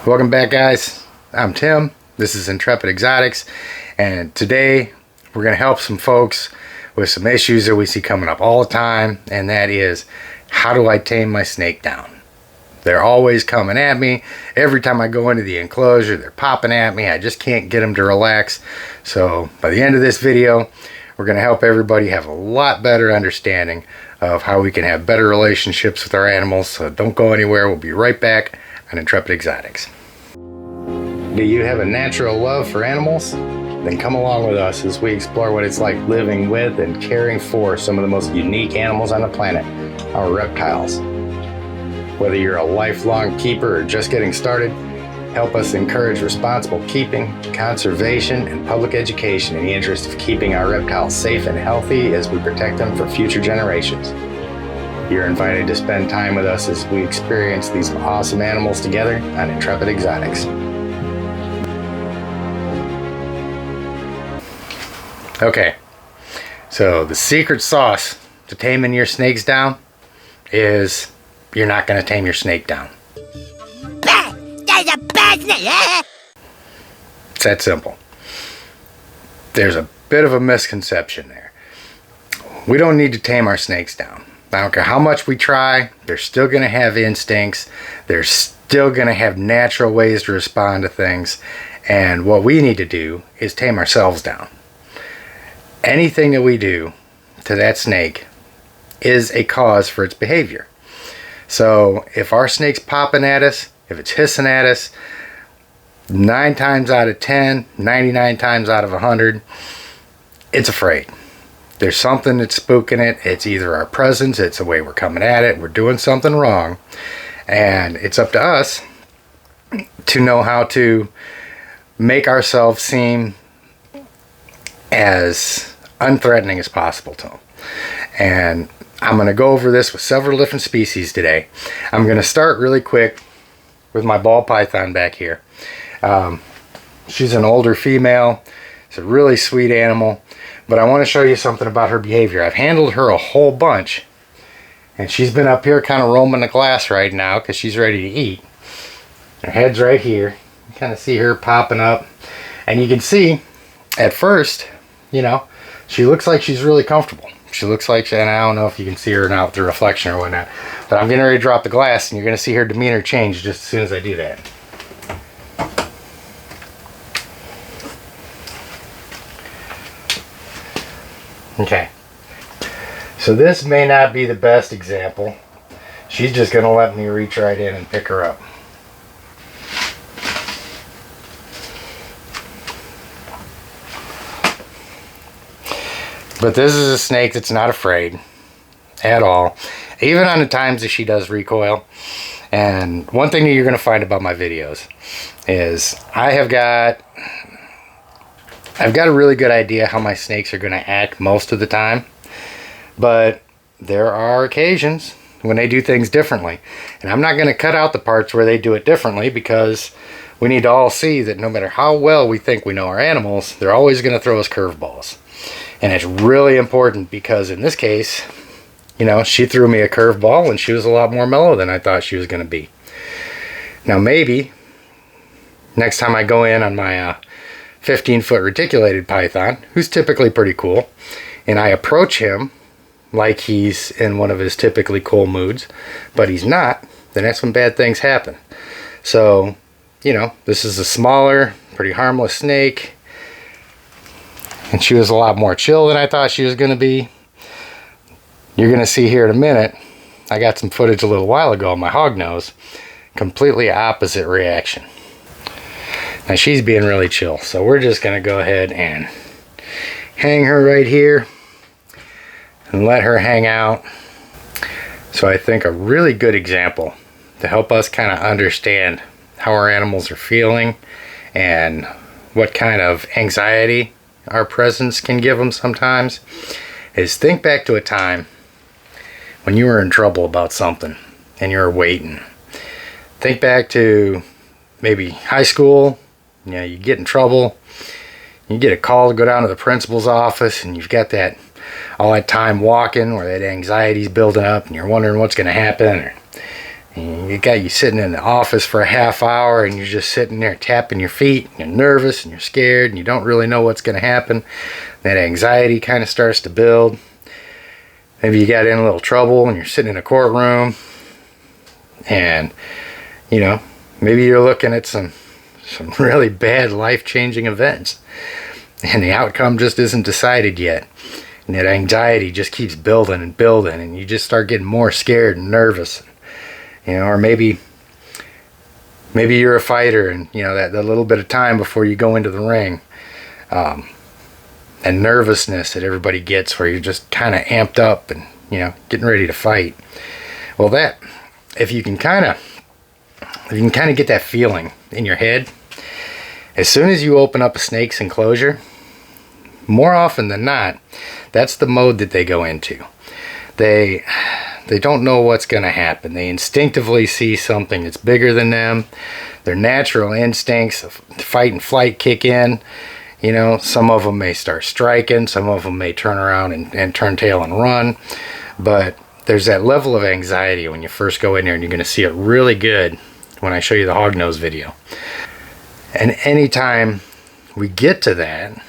Welcome back, guys. I'm Tim. This is Intrepid Exotics, and today we're going to help some folks with some issues that we see coming up all the time, and that is, how do I tame my snake down? They're always coming at me. Every time I go into the enclosure, they're popping at me. I just can't get them to relax. So by the end of this video, we're going to help everybody have a lot better understanding of how we can have better relationships with our animals. So don't go anywhere. We'll be right back on Intrepid Exotics. Do you have a natural love for animals? Then come along with us as we explore what it's like living with and caring for some of the most unique animals on the planet, our reptiles. Whether you're a lifelong keeper or just getting started, help us encourage responsible keeping, conservation, and public education in the interest of keeping our reptiles safe and healthy as we protect them for future generations. You're invited to spend time with us as we experience these awesome animals together on Intrepid Exotics. Okay, so the secret sauce to taming your snakes down is you're not going to tame your snake down. That's a bad snake. It's that simple. There's a bit of a misconception there. We don't need to tame our snakes down. I don't care how much we try, they're still going to have instincts. They're still going to have natural ways to respond to things. And what we need to do is tame ourselves down. Anything that we do to that snake is a cause for its behavior. So if our snake's popping at us, if it's hissing at us, 9 times out of 10, 99 times out of 100, it's afraid. There's something that's spooking it. It's either our presence, it's the way we're coming at it, we're doing something wrong, and it's up to us to know how to make ourselves seem as unthreatening as possible to them. And I'm going to go over this with several different species today. I'm going to start really quick with my ball python back here. She's an older female. It's a really sweet animal, but I want to show you something about her behavior. I've handled her a whole bunch, and she's been up here kind of roaming the glass right now because she's ready to eat. Her head's right here. You kind of see her popping up, and you can see at first, you know, she looks like she's really comfortable. She looks like, and I don't know if you can see her now with the reflection or whatnot, but I'm getting ready to drop the glass, and you're going to see her demeanor change just as soon as I do that. Okay, so this may not be the best example. She's just going to let me reach right in and pick her up. But this is a snake that's not afraid at all, even on the times that she does recoil. And one thing that you're going to find about my videos is I've got a really good idea how my snakes are going to act most of the time, but there are occasions when they do things differently, and I'm not going to cut out the parts where they do it differently, because we need to all see that no matter how well we think we know our animals, they're always going to throw us curveballs. And it's really important, because in this case, you know, she threw me a curveball and she was a lot more mellow than I thought she was going to be. Now maybe next time I go in on my 15-foot reticulated python, who's typically pretty cool, and I approach him like he's in one of his typically cool moods, but he's not, then that's when bad things happen. So, you know, this is a smaller, pretty harmless snake, and she was a lot more chill than I thought she was going to be. You're going to see here in a minute, I got some footage a little while ago of my hognose, completely opposite reaction. Now she's being really chill, so we're just going to go ahead and hang her right here and let her hang out. So I think a really good example to help us kind of understand how our animals are feeling and what kind of anxiety our presence can give them sometimes is think back to a time when you were in trouble about something and you were waiting. Think back to maybe high school. You know, you get in trouble, you get a call to go down to the principal's office, and you've got all that time walking where that anxiety's building up and you're wondering what's going to happen, or You got you sitting in the office for a half hour and you're just sitting there tapping your feet, and you're nervous and you're scared and you don't really know what's going to happen. That anxiety kind of starts to build. Maybe you got in a little trouble and you're sitting in a courtroom, and you know, maybe you're looking at some really bad life-changing events and the outcome just isn't decided yet, and that anxiety just keeps building and building, and you just start getting more scared and nervous. You know, or maybe you're a fighter, and you know that little bit of time before you go into the ring, and nervousness that everybody gets, where you're just kind of amped up and, you know, getting ready to fight. Well, that, if you can kind of get that feeling in your head, as soon as you open up a snake's enclosure, more often than not, that's the mode that they go into. They don't know what's going to happen. They instinctively see something that's bigger than them. Their natural instincts of fight and flight kick in. You know, some of them may start striking. Some of them may turn around and turn tail and run. But there's that level of anxiety when you first go in there, and you're going to see it really good when I show you the hognose video. And anytime we get to that,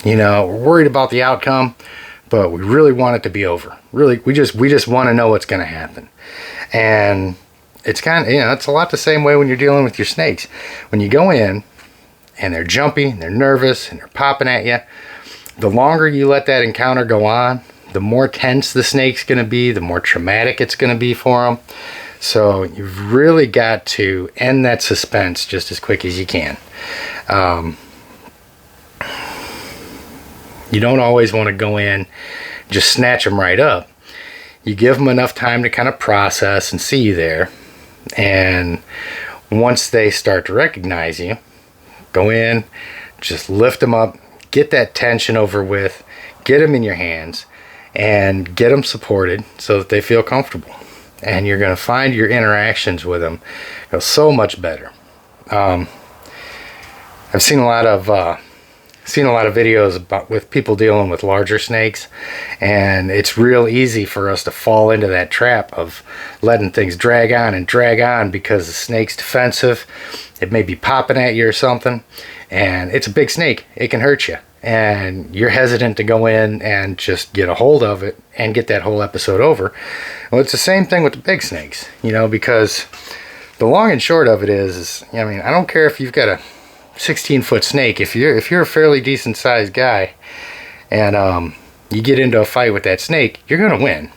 you know, we're worried about the outcome, but we really want it to be over. Really, we just want to know what's going to happen. And it's kind of, you know, it's a lot the same way when you're dealing with your snakes. When you go in and they're jumpy, and they're nervous, and they're popping at you, the longer you let that encounter go on, the more tense the snake's going to be, the more traumatic it's going to be for them. So you've really got to end that suspense just as quick as you can. You don't always want to go in, just snatch them right up. You give them enough time to kind of process and see you there. And once they start to recognize you, go in, just lift them up, get that tension over with, get them in your hands, and get them supported so that they feel comfortable. And you're going to find your interactions with them go so much better. I've seen a lot of videos with people dealing with larger snakes, and it's real easy for us to fall into that trap of letting things drag on because the snake's defensive. It may be popping at you or something, and it's a big snake. It can hurt you, and you're hesitant to go in and just get a hold of it and get that whole episode over. Well, it's the same thing with the big snakes, you know, because the long and short of it is, I mean, I don't care if you've got a 16-foot snake. If you're a fairly decent sized guy, and you get into a fight with that snake, you're going to win.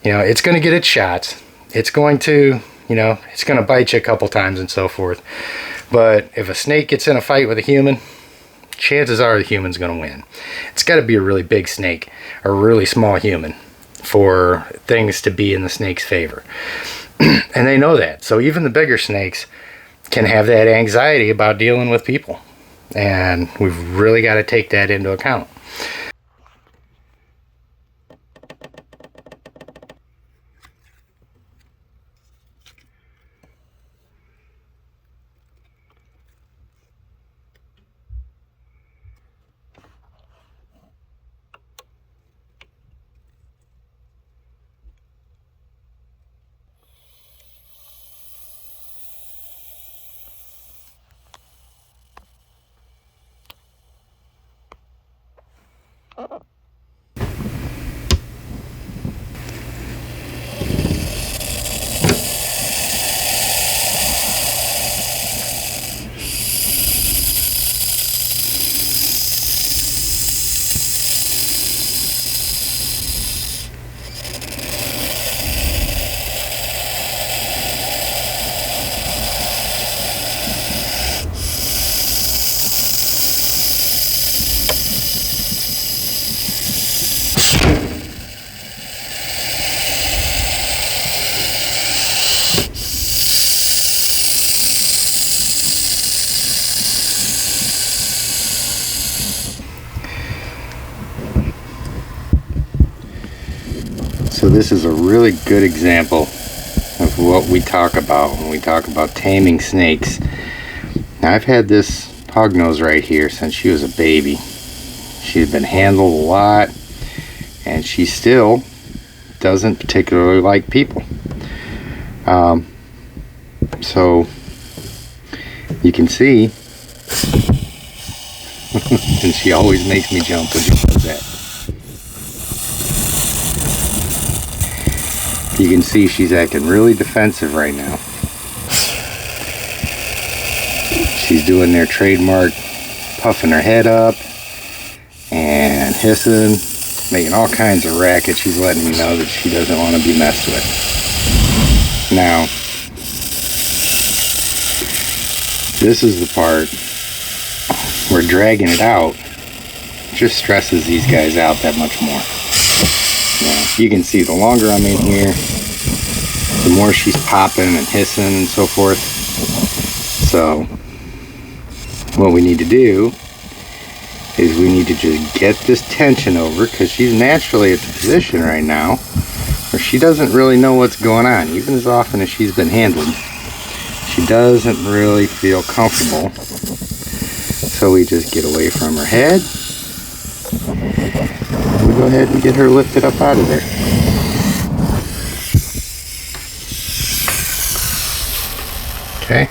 You know, it's going to get its shots. It's going to, you know, it's going to bite you a couple times and so forth. But if a snake gets in a fight with a human, chances are the human's going to win. It's got to be a really big snake or a really small human for things to be in the snake's favor. And they know that. So even the bigger snakes can have that anxiety about dealing with people. And we've really got to take that into account. So this is a really good example of what we talk about when we talk about taming snakes. Now, I've had this hognose right here since she was a baby. She's been handled a lot, and she still doesn't particularly like people. So you can see, and she always makes me jump when she does that. You can see she's acting really defensive right now. She's doing their trademark puffing her head up and hissing, making all kinds of racket. She's letting me know that she doesn't want to be messed with. Now, this is the part where dragging it out just stresses these guys out that much more. Now, you can see the longer I'm in here, the more she's popping and hissing and so forth. So what we need to do is we need to just get this tension over, because she's naturally at the position right now where she doesn't really know what's going on. Even as often as she's been handled, she doesn't really feel comfortable. So we just get away from her head. We go ahead and get her lifted up out of there. Okay.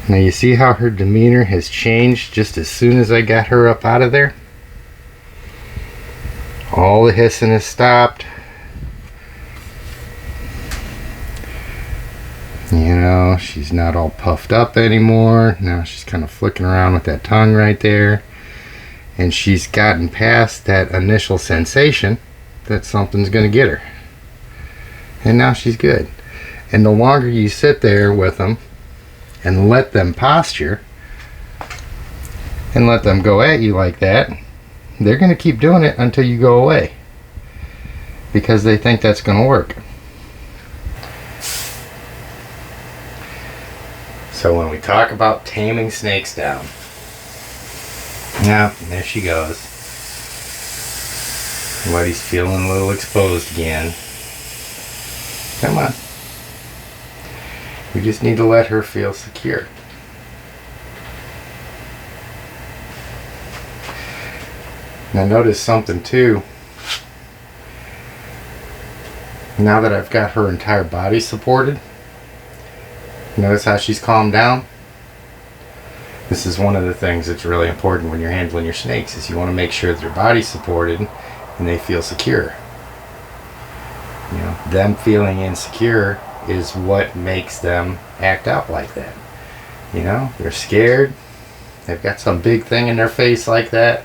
Now you see how her demeanor has changed just as soon as I got her up out of there? All the hissing has stopped. You know, she's not all puffed up anymore. Now she's kind of flicking around with that tongue right there. And she's gotten past that initial sensation that something's going to get her. And now she's good. And the longer you sit there with them and let them posture and let them go at you like that, they're going to keep doing it until you go away, because they think that's going to work. So when we talk about taming snakes down, yeah, there she goes. Buddy's feeling a little exposed again. Come on. We just need to let her feel secure. Now notice something too. Now that I've got her entire body supported, notice how she's calmed down? This is one of the things that's really important when you're handling your snakes, is you want to make sure that their body's supported and they feel secure. You know, them feeling insecure is what makes them act out like that. You know, they're scared, they've got some big thing in their face like that,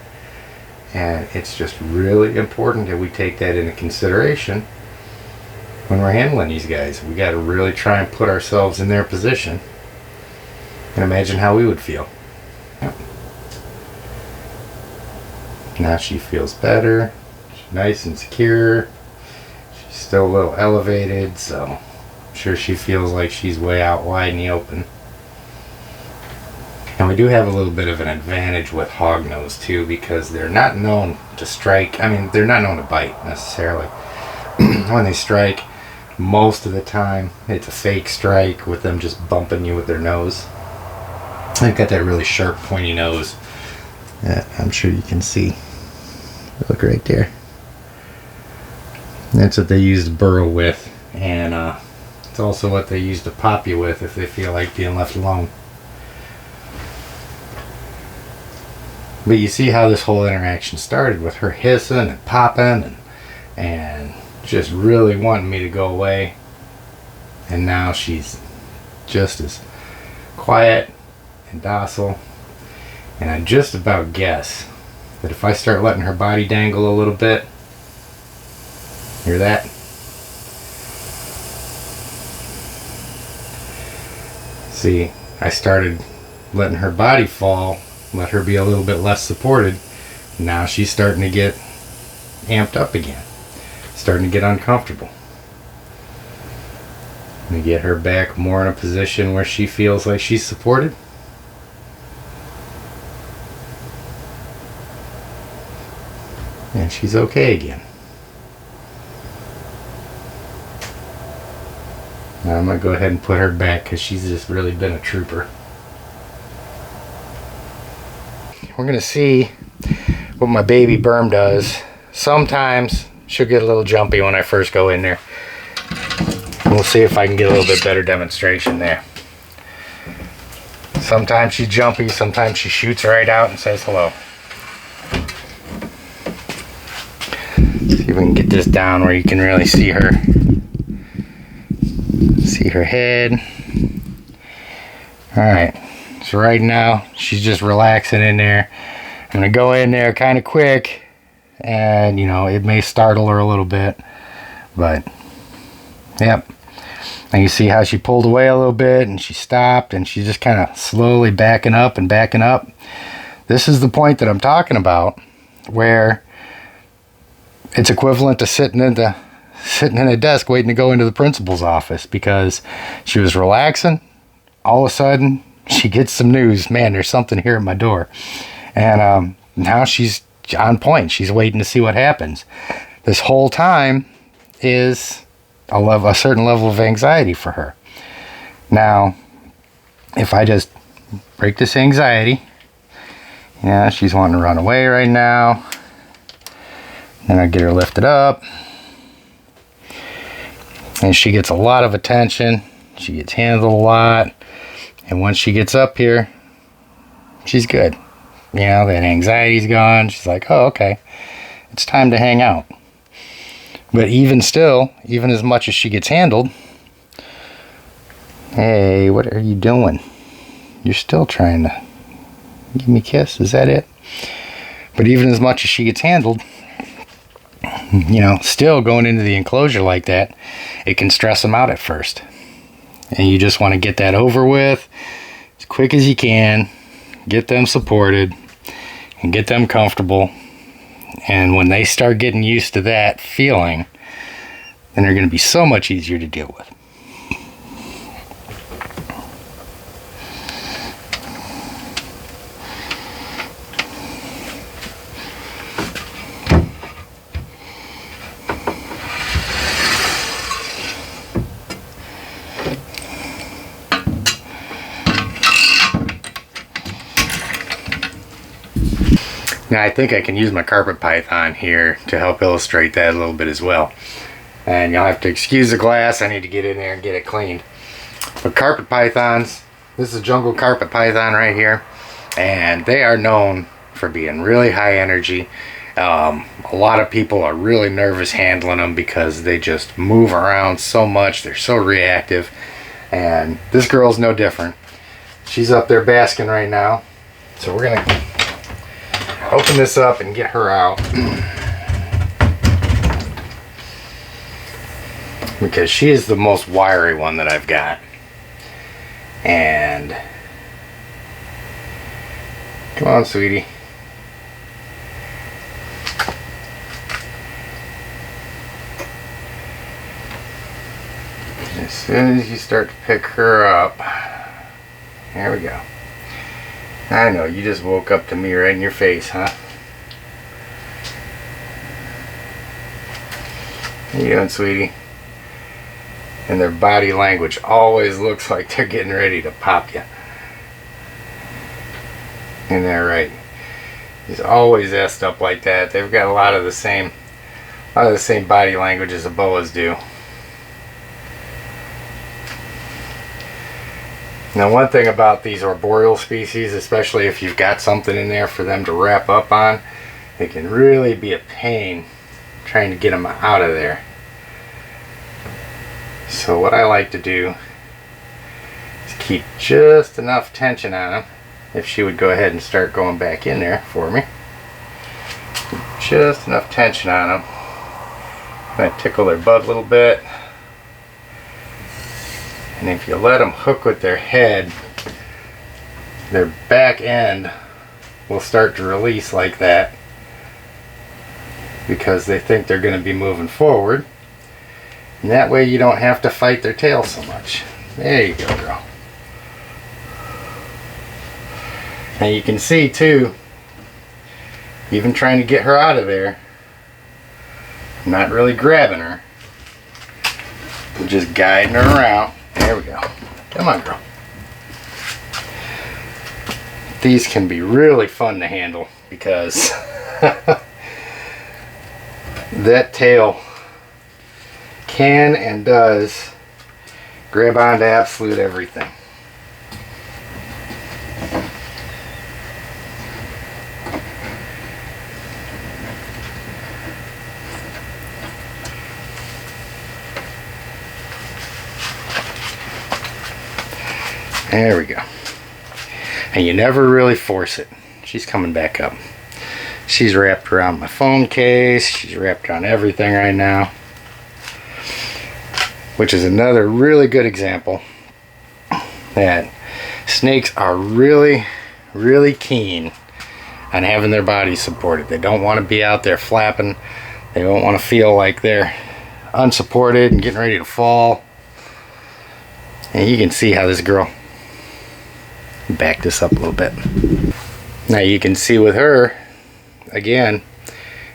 and it's just really important that we take that into consideration when we're handling these guys. We got to really try and put ourselves in their position and imagine how we would feel. Yep. Now she feels better, she's nice and secure, she's still a little elevated, so I'm sure she feels like she's way out wide in the open. And we do have a little bit of an advantage with hognose too, because they're not known to strike. I mean, they're not known to bite necessarily. When they strike, most of the time it's a fake strike with them just bumping you with their nose. They've got that really sharp, pointy nose that I'm sure you can see. Look right there. That's what they use to burrow with, and it's also what they use to pop you with if they feel like being left alone. But you see how this whole interaction started with her hissing and popping and just really wanting me to go away. And now she's just as quiet and docile. And I just about guess that if I start letting her body dangle a little bit, hear that? See, I started letting her body fall, let her be a little bit less supported. Now she's starting to get amped up again, starting to get uncomfortable. I'm going to get her back more in a position where she feels like she's supported. And she's okay again. Now I'm going to go ahead and put her back because she's just really been a trooper. We're going to see what my baby Burm does. Sometimes she'll get a little jumpy when I first go in there. We'll see if I can get a little bit better demonstration there. Sometimes she's jumpy, sometimes she shoots right out and says hello. See if we can get this down where you can really see her. See her head. Alright, so right now she's just relaxing in there. I'm going to go in there kind of quick, and you know, it may startle her a little bit, but yep. And you see how she pulled away a little bit and she stopped and she's just kind of slowly backing up and backing up. This is the point that I'm talking about, where it's equivalent to sitting in a desk waiting to go into the principal's office, because she was relaxing. All of a sudden she gets some news. Man, there's something here at my door. And now she's on point. She's waiting to see what happens. This whole time is a certain level of anxiety for her. Now, if I just break this anxiety, yeah, she's wanting to run away right now. Then I get her lifted up, and she gets a lot of attention. She gets handled a lot, and once she gets up here, she's good. You know, that anxiety's gone. She's like, oh, okay, it's time to hang out. But even still, even as much as she gets handled, hey, what are you doing? You're still trying to give me a kiss, is that it? But even as much as she gets handled, you know, still going into the enclosure like that, it can stress them out at first. And you just want to get that over with as quick as you can, get them supported, and get them comfortable. And when they start getting used to that feeling, then they're going to be so much easier to deal with. Now I think I can use my carpet python here to help illustrate that a little bit as well. And you'll have to excuse the glass, I need to get in there and get it cleaned. But carpet pythons, this is a jungle carpet python right here, and they are known for being really high energy. A lot of people are really nervous handling them because they just move around so much, they're so reactive, and this girl's no different. She's up there basking right now, so we're gonna open this up and get her out, because she is the most wiry one that I've got. And come on, sweetie. As soon as you start to pick her up, there we go. I know, you just woke up to me right in your face, huh? How you doing, sweetie? And their body language always looks like they're getting ready to pop you. Isn't that right? He's always essed up like that. They've got a lot of the same body language as the boas do. Now, one thing about these arboreal species, especially if you've got something in there for them to wrap up on, it can really be a pain trying to get them out of there. So what I like to do is keep just enough tension on them. If she would go ahead and start going back in there for me. Just enough tension on them. I'm going to tickle their butt a little bit. And if you let them hook with their head, their back end will start to release like that, because they think they're going to be moving forward. And that way you don't have to fight their tail so much. There you go, girl. And you can see too, even trying to get her out of there, I'm not really grabbing her. I'm just guiding her around. There we go. Come on, girl. These can be really fun to handle because that tail can and does grab onto absolute everything. There we go. And you never really force it. She's coming back up. She's wrapped around my phone case. She's wrapped around everything right now. Which is another really good example that snakes are really, really keen on having their bodies supported. They don't want to be out there flapping. They don't want to feel like they're unsupported and getting ready to fall. And you can see how this girl, back this up a little bit. Now you can see with her, again,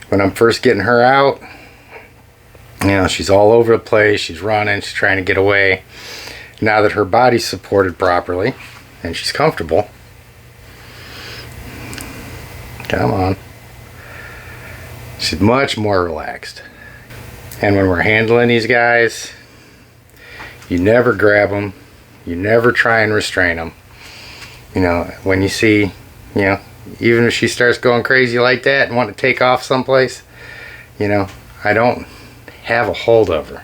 when I'm first getting her out, you know, she's all over the place. She's running. She's trying to get away. Now that her body's supported properly and she's comfortable, come on, she's much more relaxed. And when we're handling these guys, you never grab them. You never try and restrain them. You know, when you see, you know, even if she starts going crazy like that and want to take off someplace, you know, I don't have a hold of her.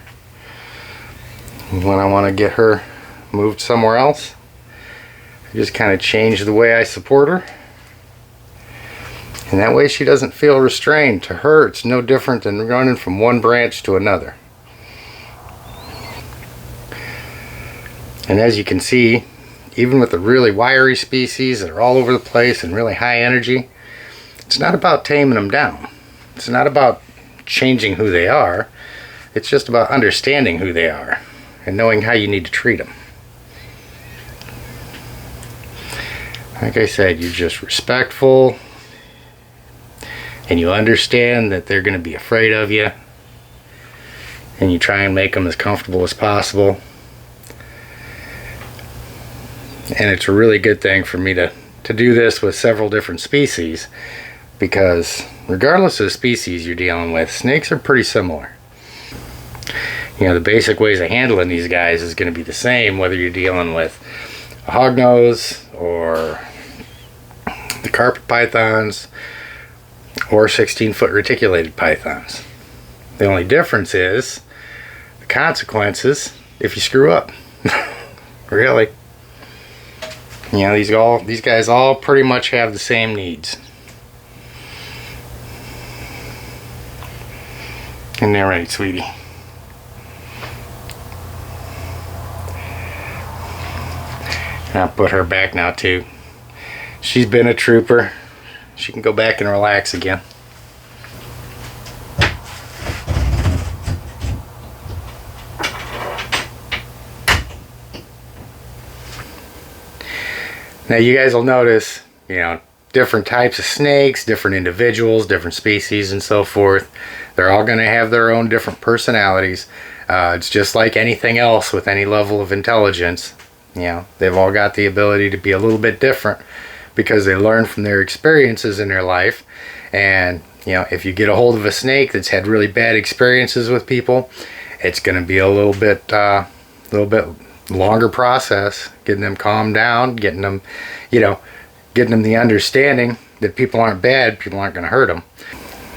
When I want to get her moved somewhere else, I just kind of change the way I support her. And that way she doesn't feel restrained. To her, it's no different than running from one branch to another. And as you can see, even with the really wiry species that are all over the place and really high energy, it's not about taming them down. It's not about changing who they are. It's just about understanding who they are and knowing how you need to treat them. Like I said, you're just respectful and you understand that they're going to be afraid of you, and you try and make them as comfortable as possible. And it's a really good thing for me to do this with several different species, because regardless of the species you're dealing with, snakes are pretty similar. You know, the basic ways of handling these guys is going to be the same whether you're dealing with a hognose or the carpet pythons or 16-foot reticulated pythons. The only difference is the consequences if you screw up. Really. You know, these guys all pretty much have the same needs. And they're right, sweetie. And I'll put her back now too. She's been a trooper. She can go back and relax again. Now you guys will notice, you know, different types of snakes, different individuals, different species and so forth. They're all going to have their own different personalities. It's just like anything else with any level of intelligence. You know, they've all got the ability to be a little bit different because they learn from their experiences in their life. And, you know, if you get a hold of a snake that's had really bad experiences with people, it's going to be a little bit longer process getting them calmed down, getting them, you know, getting them the understanding that people aren't bad, people aren't going to hurt them.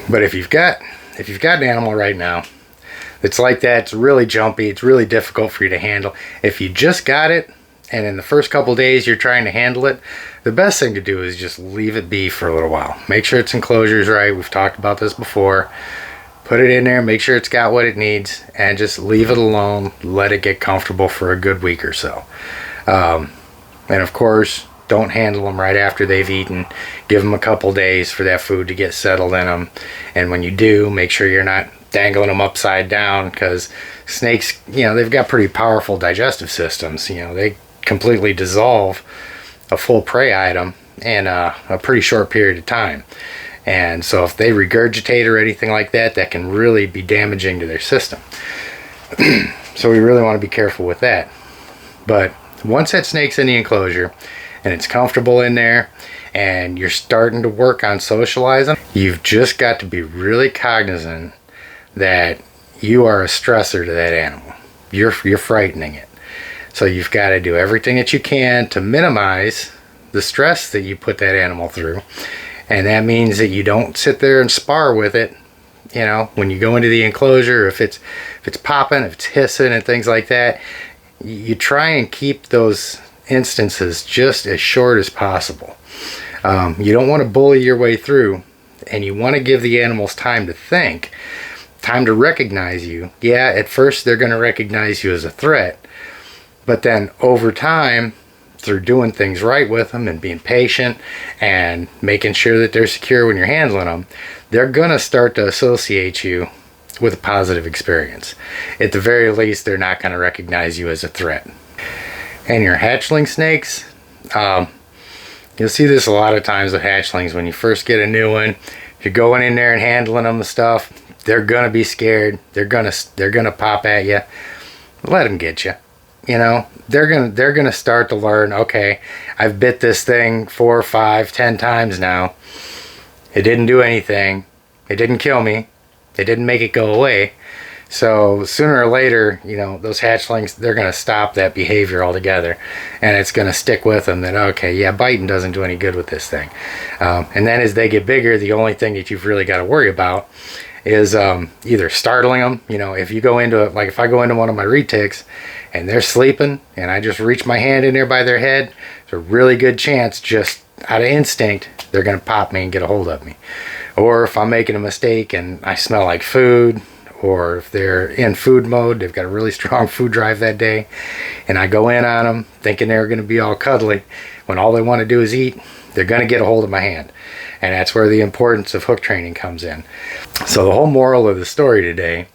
But if you've got an animal right now that's like that, it's really jumpy, it's really difficult for you to handle. If you just got it and in the first couple days you're trying to handle it, the best thing to do is just leave it be for a little while. Make sure its enclosure is right. We've talked about this before. Put it in there, make sure it's got what it needs, and just leave it alone. Let it get comfortable for a good week or so. And of course, don't handle them right after they've eaten. Give them a couple days for that food to get settled in them. And when you do, make sure you're not dangling them upside down, because snakes, you know, they've got pretty powerful digestive systems. You know, they completely dissolve a full prey item in a pretty short period of time. And so if they regurgitate or anything like that, that can really be damaging to their system. So we really want to be careful with that. But once that snake's in the enclosure and it's comfortable in there and you're starting to work on socializing, you've just got to be really cognizant that you are a stressor to that animal. You're frightening it. So you've got to do everything that you can to minimize the stress that you put that animal through. And that means that you don't sit there and spar with it. You know, when you go into the enclosure, if it's popping, if it's hissing and things like that, you try and keep those instances just as short as possible. You don't want to bully your way through, and you want to give the animals time to think, time to recognize you. Yeah, at first they're going to recognize you as a threat, but then over time, through doing things right with them and being patient and making sure that they're secure when you're handling them, they're going to start to associate you with a positive experience. At the very least, they're not going to recognize you as a threat. And your hatchling snakes, you'll see this a lot of times with hatchlings. When you first get a new one, if you're going in there and handling them and stuff, they're gonna be scared. They're gonna pop at you. Let them get you. You know, they're gonna start to learn. Okay, I've bit this thing 4, 5, 10 times now. It didn't do anything. It didn't kill me. It didn't make it go away. So sooner or later, you know, those hatchlings, they're going to stop that behavior altogether, and it's going to stick with them that, okay, yeah, biting doesn't do any good with this thing. And then as they get bigger, the only thing that you've really got to worry about is either startling them. You know, if you go into it, like if I go into one of my retics and they're sleeping and I just reach my hand in there by their head, there's a really good chance, just out of instinct, they're going to pop me and get a hold of me. Or if I'm making a mistake and I smell like food, or if they're in food mode, they've got a really strong food drive that day, and I go in on them thinking they're going to be all cuddly, when all they want to do is eat, they're going to get a hold of my hand. And that's where the importance of hook training comes in. So the whole moral of the story today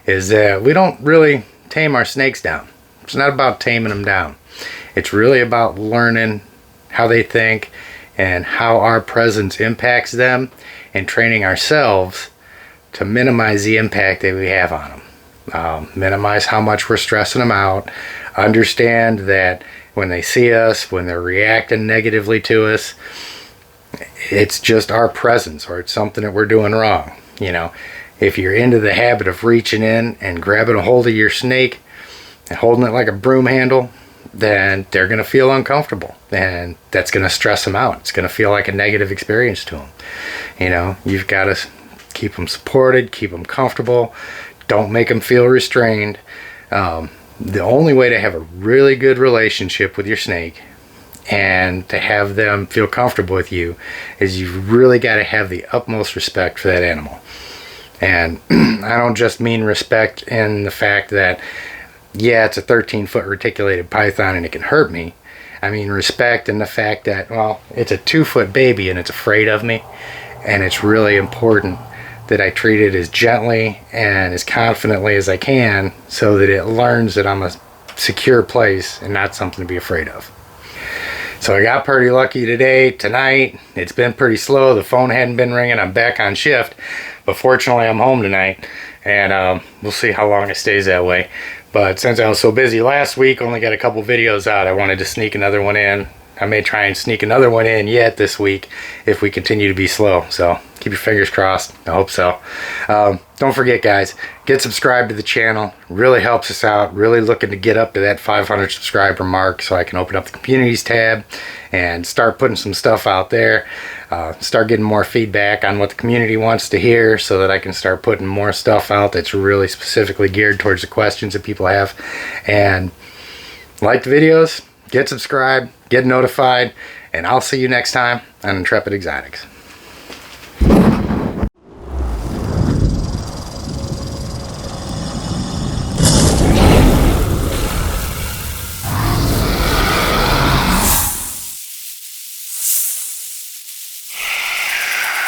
is that we don't really tame our snakes down. It's not about taming them down. It's really about learning how they think and how our presence impacts them, and training ourselves to minimize the impact that we have on them. Minimize how much we're stressing them out. Understand that when they see us, when they're reacting negatively to us, it's just our presence, or it's something that we're doing wrong. You know, if you're into the habit of reaching in and grabbing a hold of your snake and holding it like a broom handle, then they're going to feel uncomfortable, and that's going to stress them out. It's going to feel like a negative experience to them. You know, you've got to keep them supported, keep them comfortable, don't make them feel restrained. The only way to have a really good relationship with your snake and to have them feel comfortable with you is you've really got to have the utmost respect for that animal. And I don't just mean respect in the fact that, yeah, it's a 13-foot reticulated python and it can hurt me. I mean respect in the fact that, well, it's a 2-foot baby and it's afraid of me, and it's really important that I treat it as gently and as confidently as I can so that it learns that I'm a secure place and not something to be afraid of. So I got pretty lucky tonight. It's been pretty slow. The phone hadn't been ringing. I'm back on shift, but fortunately I'm home tonight, and we'll see how long it stays that way. But since I was so busy last week, only got a couple videos out, I wanted to sneak another one in. I may try and sneak another one in yet this week if we continue to be slow. So keep your fingers crossed. I hope so. Don't forget, guys, get subscribed to the channel. Really helps us out. Really looking to get up to that 500 subscriber mark so I can open up the communities tab and start putting some stuff out there. Start getting more feedback on what the community wants to hear so that I can start putting more stuff out that's really specifically geared towards the questions that people have. And like the videos, get subscribed, get notified, and I'll see you next time on Intrepid Exotics.